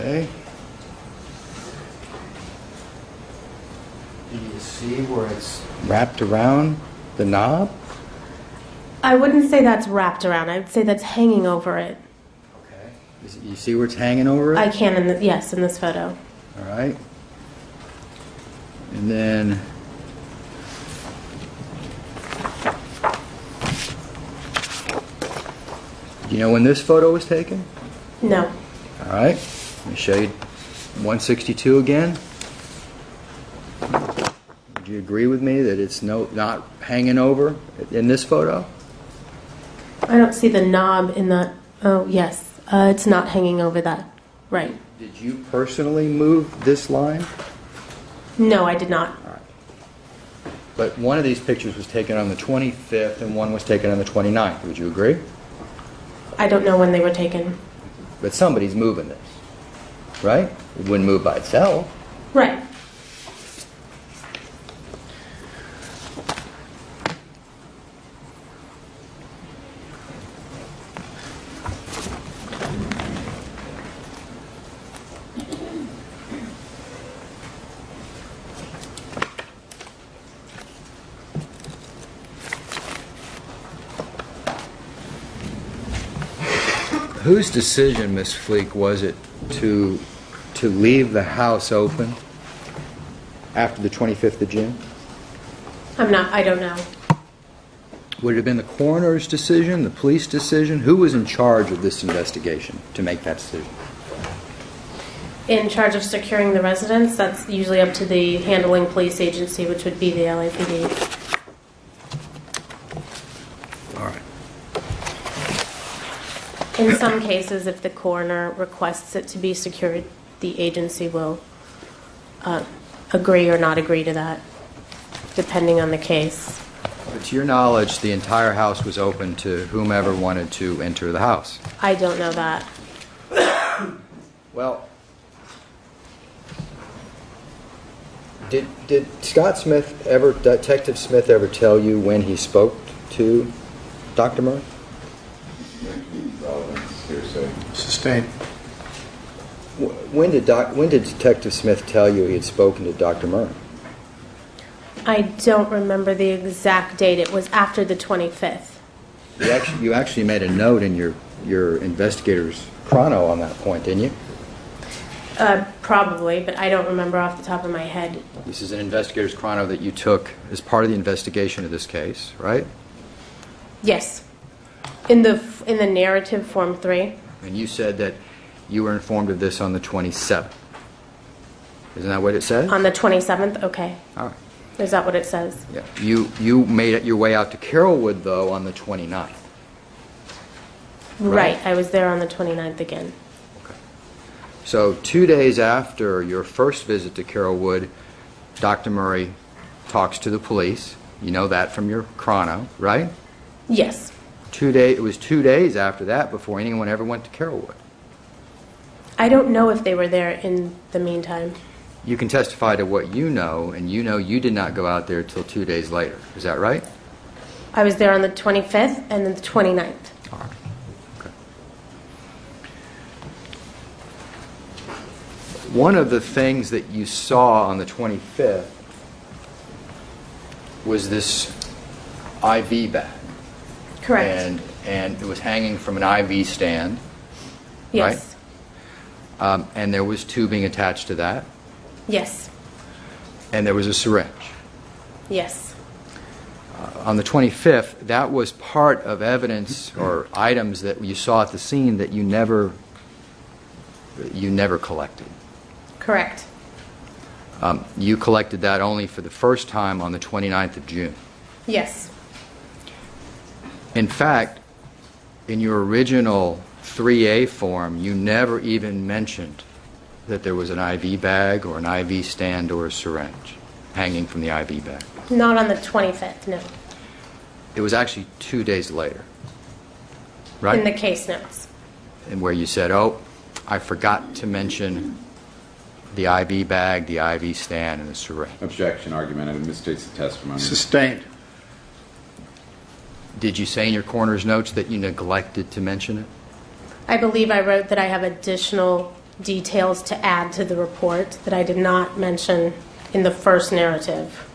Okay. Do you see where it's wrapped around the knob? I wouldn't say that's wrapped around. I would say that's hanging over it. Okay. You see where it's hanging over it? I can, yes, in this photo. All right. And then do you know when this photo was taken? No. All right. Let me show you 162 again. Would you agree with me that it's not hanging over in this photo? I don't see the knob in that. Oh, yes. It's not hanging over that. Right. Did you personally move this line? No, I did not. All right. But one of these pictures was taken on the 25th and one was taken on the 29th. Would you agree? I don't know when they were taken. But somebody's moving this, right? It wouldn't move by itself. Right. Whose decision, Miss Fleak, was it to leave the house open after the 25th of June? I don't know. Would it have been the coroner's decision, the police decision? Who was in charge of this investigation to make that decision? In charge of securing the residence, that's usually up to the handling police agency, which would be the LAPD. All right. In some cases, if the coroner requests it to be secured, the agency will agree or not agree to that, depending on the case. But to your knowledge, the entire house was open to whomever wanted to enter the house. I don't know that. Well, did Detective Smith ever tell you when he spoke to Dr. Murray? Sustained. When did Detective Smith tell you he had spoken to Dr. Murray? I don't remember the exact date. It was after the 25th. You actually made a note in your investigator's chrono on that point, didn't you? Probably, but I don't remember off the top of my head. This is an investigator's chrono that you took as part of the investigation of this case, right? Yes. In the narrative, Form 3. And you said that you were informed of this on the 27th. Isn't that what it says? On the 27th? Okay. All right. Is that what it says? Yeah. You made it your way out to Carrollwood, though, on the 29th. Right. I was there on the 29th again. Okay. So 2 days after your first visit to Carrollwood, Dr. Murray talks to the police. You know that from your chrono, right? Yes. It was 2 days after that before anyone ever went to Carrollwood. I don't know if they were there in the meantime. You can testify to what you know, and you know you did not go out there until 2 days later. Is that right? I was there on the 25th and then the 29th. All right. Okay. One of the things that you saw on the 25th was this IV bag. Correct. And it was hanging from an IV stand. Yes. Right? And there was tubing attached to that. Yes. And there was a syringe. Yes. On the 25th, that was part of evidence or items that you saw at the scene that you never collected. Correct. You collected that only for the first time on the 29th of June. Yes. In fact, in your original 3A form, you never even mentioned that there was an IV bag or an IV stand or a syringe hanging from the IV bag. Not on the 25th, no. It was actually 2 days later, right? In the case notes. And where you said, oh, I forgot to mention the IV bag, the IV stand, and the syringe. Objection, argument, and misstates the testimony. Sustained. Did you say in your coroner's notes that you neglected to mention it? I believe I wrote that I have additional details to add to the report that I did not mention in the first narrative.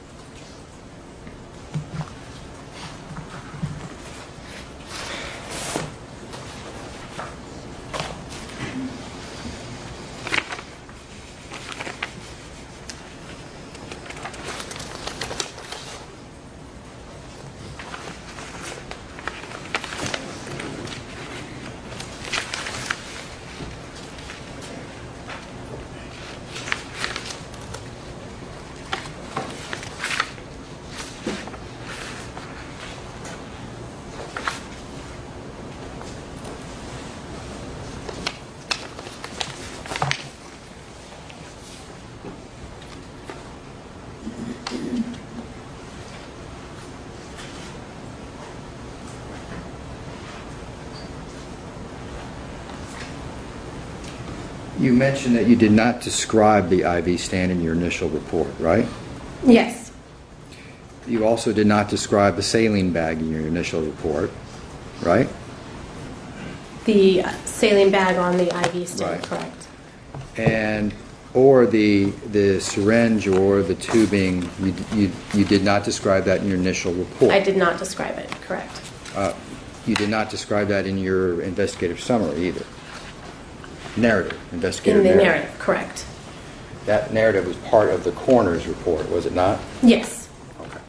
You mentioned that you did not describe the IV stand in your initial report, right? Yes. You also did not describe the saline bag in your initial report, right? The saline bag on the IV stand, Right. correct. And or the syringe or the tubing, you did not describe that in your initial report. I did not describe it, correct. You did not describe that in your investigative summary either. Narrative, In investigative the narrative. narrative, correct. That narrative was part of the coroner's report, was it not? Yes. Okay.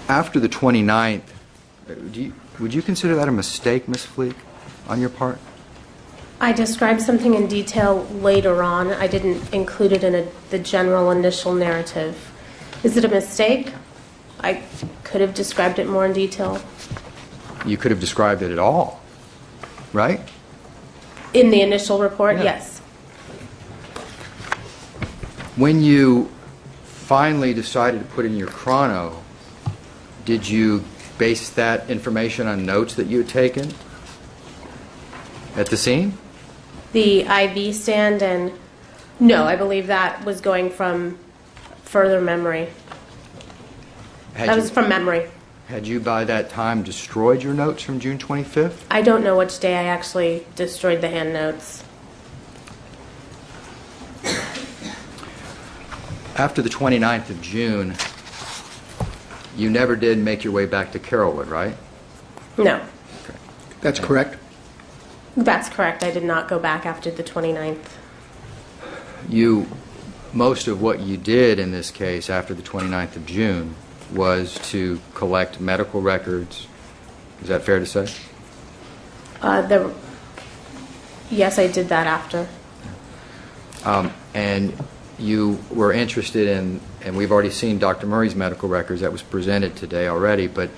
After the 29th, would you consider that a mistake, Ms. Fleak, on your part? I described something in detail later on. I didn't include it in the general initial narrative. Is it a mistake? I could have described it more in detail. You could have described it at all, right? In the initial report, Yeah. yes. When you finally decided to put in your chrono, did you base that information on notes that you had taken at the scene? The IV stand and... No, I believe that was going from further memory. That was from memory. Had you by that time destroyed your notes from June 25th? I don't know which day I actually destroyed the hand notes. After the 29th of June, you never did make your way back to Carrollwood, right? No, That's correct? that's correct. I did not go back after the 29th. Most of what you did in this case after the 29th of June was to collect medical records. Is that fair to say? Yes, I did that after. And you were interested in, and we've already seen Dr. Murray's medical records, that was presented today already, but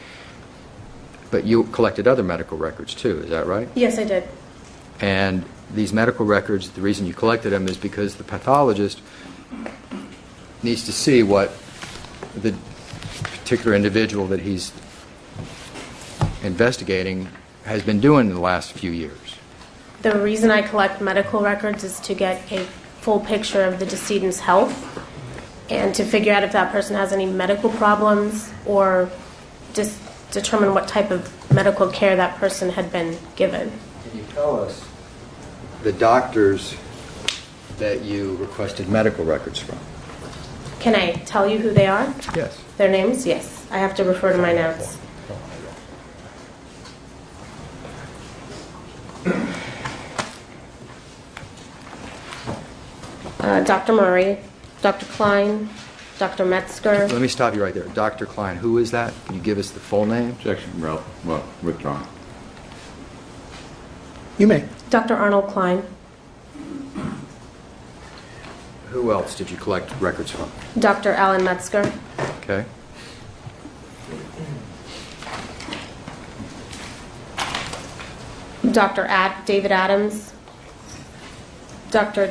you collected other medical records too, is that right? Yes, I did. And these medical records, the reason you collected them is because the pathologist needs to see what the particular individual that he's investigating has been doing in the last few years. The reason I collect medical records is to get a full picture of the decedent's health and to figure out if that person has any medical problems or just determine what type of medical care that person had been given. Can you tell us the doctors that you requested medical records from? Can I tell you who they are? Yes. Their names? Yes. I have to refer to my notes. Dr. Murray, Dr. Klein, Dr. Metzger. Let me stop you right there. Dr. Klein, who is that? Can you give us the full name? Objection, withdrawn. You may. Dr. Arnold Klein, Who else did you collect records from? Dr. Alan Metzger, Okay. Dr. David Adams, Dr.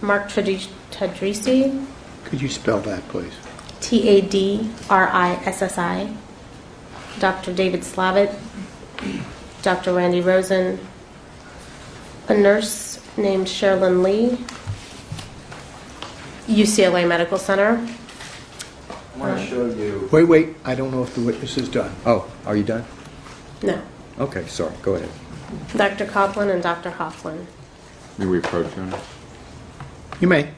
Mark Tadrisi, Could you spell that, please? Tadrissi, Dr. David Slavitt, Dr. Randy Rosen, a nurse named Sherilyn Lee, UCLA Medical Center. I want to show you. Wait, I don't know if the witness is done. Oh, are you done? No. Okay, sorry, go ahead. Dr. Coughlin and Dr. Hofflin. May we approach him? You may.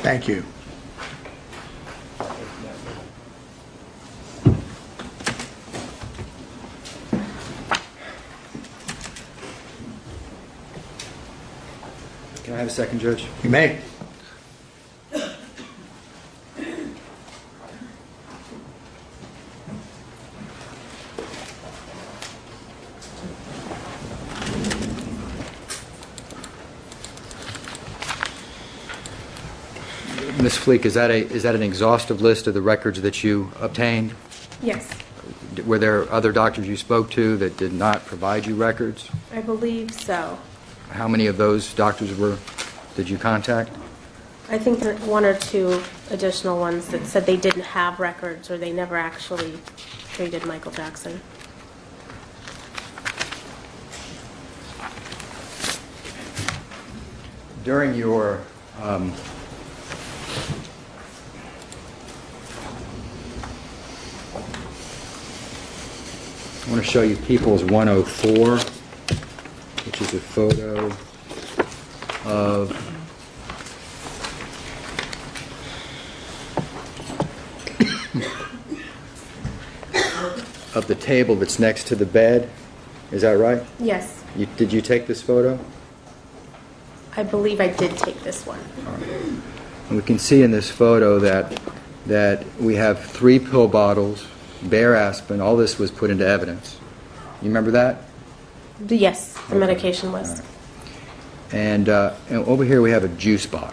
Thank you. Can I have a second, Judge? You may. Ms. Fleak, is that an exhaustive list of the records that you obtained? Yes, Were there other doctors you spoke to that did not provide you records? I believe so. How many of those doctors did you contact? I think that one or two additional ones that said they didn't have records or they never actually treated Michael Jackson. During your I want to show you People's 104, which is a photo of the table that's next to the bed. Is that right? Yes, Did you take this photo? I believe I did take this one. And we can see in this photo that we have 3 pill bottles, bare aspirin. All this was put into evidence. You remember that? Yes, the medication list. And over here we have a juice bottle.